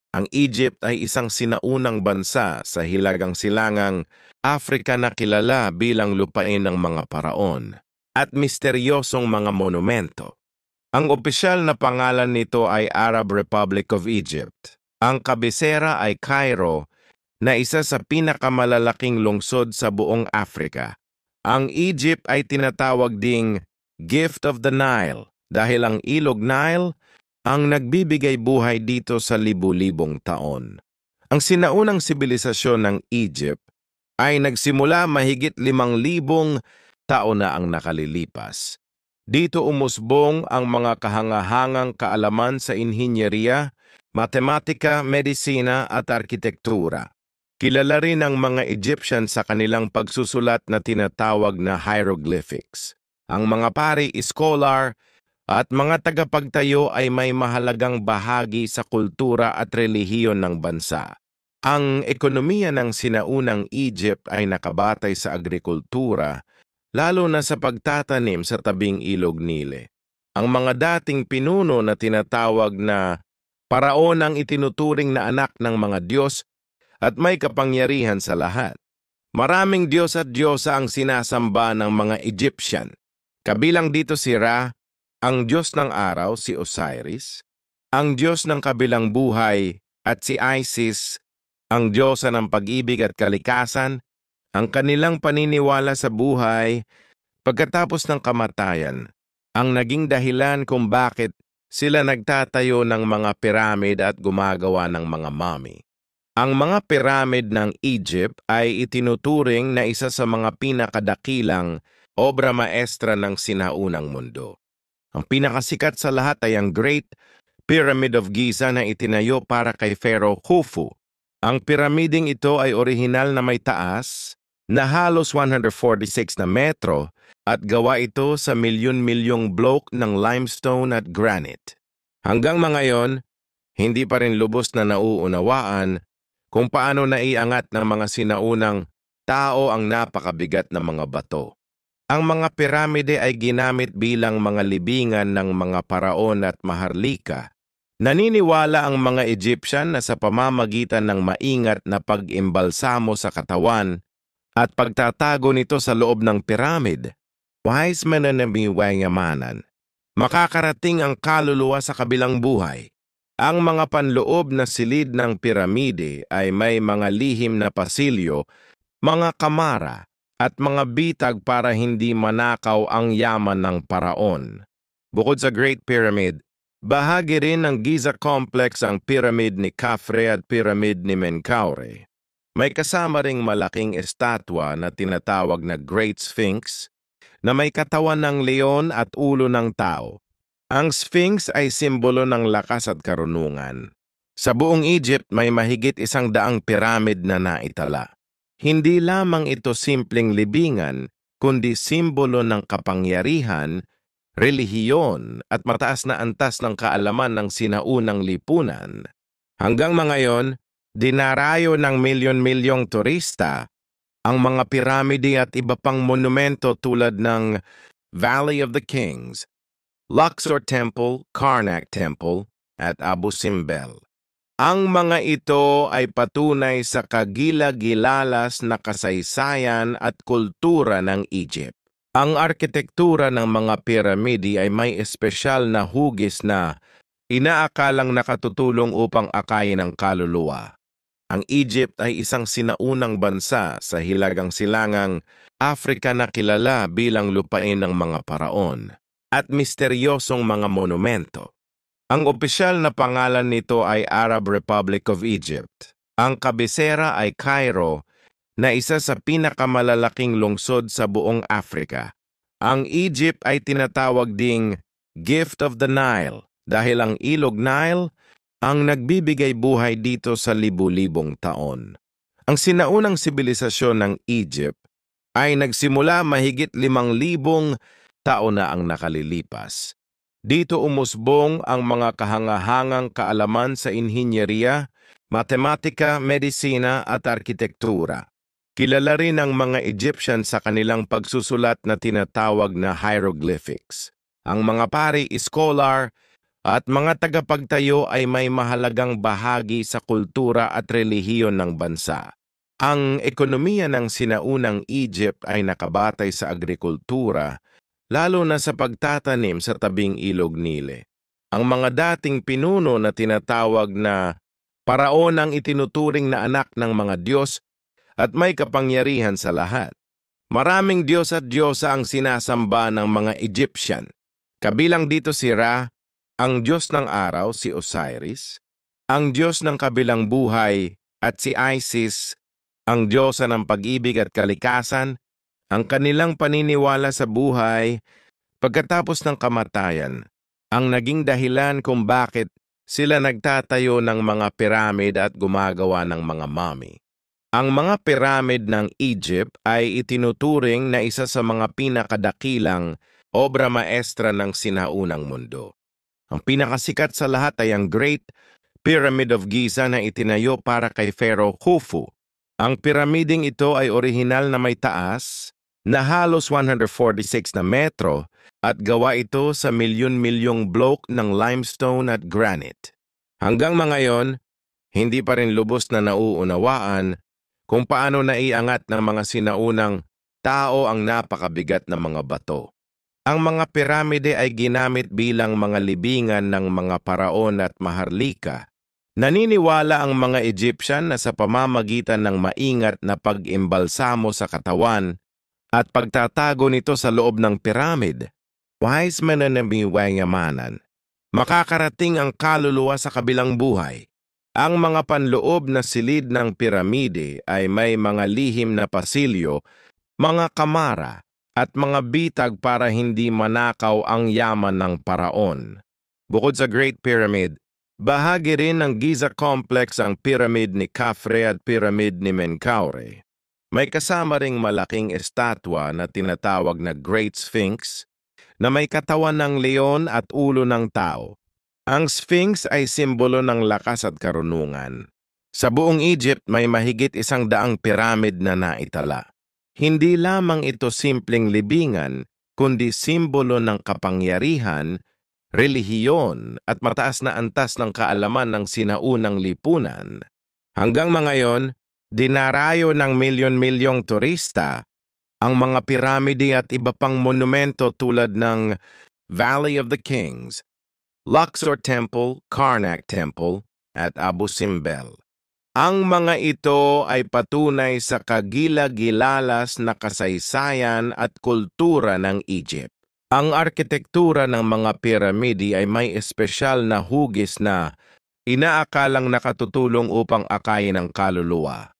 Ang Egypt ay isang sinaunang bansa sa hilagang silangang Afrika na kilala bilang lupain ng mga paraon at misteryosong mga monumento. Ang opisyal na pangalan nito ay Arab Republic of Egypt. Ang kabisera ay Cairo, na isa sa pinakamalalaking lungsod sa buong Afrika. Ang Egypt ay tinatawag ding Gift of the Nile dahil ang ilog Nile ang nagbibigay buhay dito sa libu-libong taon. Ang sinaunang sibilisasyon ng Egypt ay nagsimula mahigit 5,000 taon na ang nakalilipas. Dito umusbong ang mga kahangahangang kaalaman sa inhinyeriya, matematika, medisina at arkitektura. Kilala rin ang mga Egyptian sa kanilang pagsusulat na tinatawag na hieroglyphics. Ang mga pari, scholar, at mga tagapagtayo ay may mahalagang bahagi sa kultura at relihiyon ng bansa. Ang ekonomiya ng sinaunang Egypt ay nakabatay sa agrikultura, lalo na sa pagtatanim sa tabing ilog Nile. Ang mga dating pinuno na tinatawag na paraon ang itinuturing na anak ng mga Diyos at may kapangyarihan sa lahat. Maraming Diyos at Diyosa ang sinasamba ng mga Egyptian. Kabilang dito si Ra, ang Diyos ng araw, si Osiris, ang Diyos ng kabilang buhay, at si Isis, ang Diyosa ng pag-ibig at kalikasan. Ang kanilang paniniwala sa buhay pagkatapos ng kamatayan ang naging dahilan kung bakit sila nagtatayo ng mga piramid at gumagawa ng mga mummy. Ang mga piramid ng Egypt ay itinuturing na isa sa mga pinakadakilang obra maestra ng sinaunang mundo. Ang pinakasikat sa lahat ay ang Great Pyramid of Giza na itinayo para kay Pharaoh Khufu. Ang piramiding ito ay orihinal na may taas na halos 146 na metro at gawa ito sa milyon-milyong block ng limestone at granite. Hanggang ngayon, hindi pa rin lubos na nauunawaan kung paano naiangat ng mga sinaunang tao ang napakabigat na mga bato. Ang mga piramide ay ginamit bilang mga libingan ng mga paraon at maharlika. Naniniwala ang mga Egyptian na sa pamamagitan ng maingat na pag-imbalsamo sa katawan at pagtatago nito sa loob ng piramid, wise men na namiwayamanan, makakarating ang kaluluwa sa kabilang buhay. Ang mga panloob na silid ng piramide ay may mga lihim na pasilyo, mga kamara, at mga bitag para hindi manakaw ang yaman ng paraon. Bukod sa Great Pyramid, bahagi rin ng Giza Complex ang Pyramid ni Khafre at Pyramid ni Menkaure. May kasama ring malaking estatwa na tinatawag na Great Sphinx na may katawan ng leon at ulo ng tao. Ang Sphinx ay simbolo ng lakas at karunungan. Sa buong Egypt may mahigit 100 piramid na naitala. Hindi lamang ito simpleng libingan, kundi simbolo ng kapangyarihan, relihiyon at mataas na antas ng kaalaman ng sinaunang lipunan. Hanggang ngayon, dinarayo ng milyon-milyong turista ang mga piramide at iba pang monumento tulad ng Valley of the Kings, Luxor Temple, Karnak Temple, at Abu Simbel. Ang mga ito ay patunay sa kagila-gilalas na kasaysayan at kultura ng Egypt. Ang arkitektura ng mga piramide ay may espesyal na hugis na inaakalang nakatutulong upang akayin ang kaluluwa. Ang Egypt ay isang sinaunang bansa sa hilagang silangang Afrika na kilala bilang lupain ng mga paraon at misteryosong mga monumento. Ang opisyal na pangalan nito ay Arab Republic of Egypt. Ang kabisera ay Cairo, na isa sa pinakamalalaking lungsod sa buong Afrika. Ang Egypt ay tinatawag ding Gift of the Nile dahil ang ilog Nile ang nagbibigay buhay dito sa libu-libong taon. Ang sinaunang sibilisasyon ng Egypt ay nagsimula mahigit 5,000 taon na ang nakalilipas. Dito umusbong ang mga kahangahangang kaalaman sa inhinyeriya, matematika, medisina at arkitektura. Kilala rin ang mga Egyptian sa kanilang pagsusulat na tinatawag na hieroglyphics. Ang mga pari, scholar, at mga tagapagtayo ay may mahalagang bahagi sa kultura at relihiyon ng bansa. Ang ekonomiya ng sinaunang Egypt ay nakabatay sa agrikultura, lalo na sa pagtatanim sa tabing ilog Nile. Ang mga dating pinuno na tinatawag na paraon ang itinuturing na anak ng mga Diyos at may kapangyarihan sa lahat. Maraming Diyos at Diyosa ang sinasamba ng mga Egyptian. Kabilang dito si Ra, ang Diyos ng araw, si Osiris, ang Diyos ng kabilang buhay, at si Isis, ang Diyosa ng pag-ibig at kalikasan. Ang kanilang paniniwala sa buhay pagkatapos ng kamatayan ang naging dahilan kung bakit sila nagtatayo ng mga piramid at gumagawa ng mga mummy. Ang mga piramid ng Egypt ay itinuturing na isa sa mga pinakadakilang obra maestra ng sinaunang mundo. Ang pinakasikat sa lahat ay ang Great Pyramid of Giza na itinayo para kay Pharaoh Khufu. Ang piramiding ito ay orihinal na may taas na halos 146 na metro at gawa ito sa milyon-milyong block ng limestone at granite. Hanggang ngayon, hindi pa rin lubos na nauunawaan kung paano naiangat ng mga sinaunang tao ang napakabigat na mga bato. Ang mga piramide ay ginamit bilang mga libingan ng mga paraon at maharlika. Naniniwala ang mga Egyptian na sa pamamagitan ng maingat na pag-imbalsamo sa katawan at pagtatago nito sa loob ng piramid, wise men na namiwayamanan, makakarating ang kaluluwa sa kabilang buhay. Ang mga panloob na silid ng piramide ay may mga lihim na pasilyo, mga kamara, at mga bitag para hindi manakaw ang yaman ng paraon. Bukod sa Great Pyramid, bahagi rin ng Giza Complex ang Pyramid ni Khafre at Pyramid ni Menkaure. May kasama ring malaking estatwa na tinatawag na Great Sphinx na may katawan ng leon at ulo ng tao. Ang Sphinx ay simbolo ng lakas at karunungan. Sa buong Egypt may mahigit 100 piramid na naitala. Hindi lamang ito simpleng libingan, kundi simbolo ng kapangyarihan, relihiyon at mataas na antas ng kaalaman ng sinaunang lipunan. Hanggang ngayon, dinarayo ng milyon-milyong turista ang mga piramide at iba pang monumento tulad ng Valley of the Kings, Luxor Temple, Karnak Temple, at Abu Simbel. Ang mga ito ay patunay sa kagila-gilalas na kasaysayan at kultura ng Egypt. Ang arkitektura ng mga piramide ay may espesyal na hugis na inaakalang nakatutulong upang akayin ang kaluluwa.